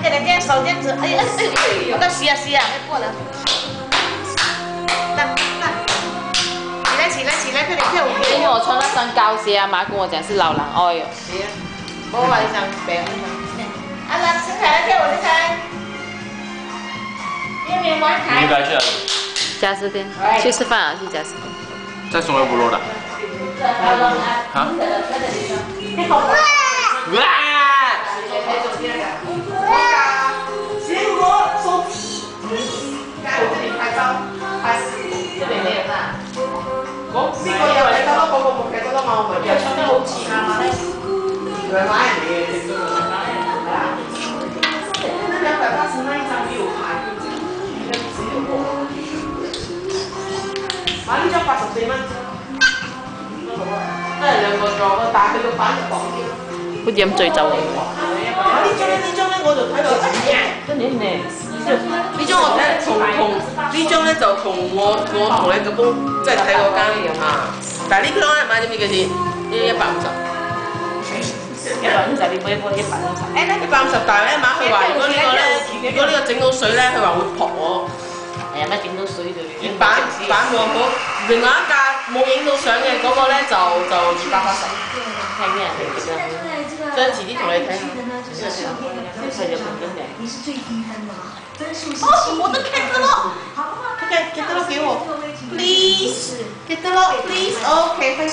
给人家手这样子，哎呀，我要洗啊，过了。起来，快点跳舞！因为我穿那双高鞋，阿妈跟我讲是老人爱哦。是啊，我话你上病啊嘛。阿兰，陈凯来跳舞，你看。你该去哪里？家私店，去吃饭啊，去家私店。在松威部落的。啊？这边没有啦。我呢個又你覺得嗰個木劇覺得嘛，我咪又唱得好似啱啱咧。佢買嚟嘅，你都買係啊。那280那一張比我還貴，應該只有我。買呢張84蚊。都係兩個座咯，但係佢個版就薄啲咯。好似飲醉酒咁。呢張咧我就睇到真係靚。呢張我睇同呢張咧就同我同你個煲即係睇嗰間啊，但係呢張咧買咗幾多錢？呢150。150你每一個150。150，但係咧馬佢話如果呢個整到水咧，佢話會撲我。係啊，乜整到水就版喎好，另外一架冇影到相嘅嗰個咧就280。睇咩人嚟㗎？再遲啲同你睇下。呢個係日本景嘅。哦，我都 get 得咯。OK，get 得咯，給我。Please，get 得咯，please。OK，快啲。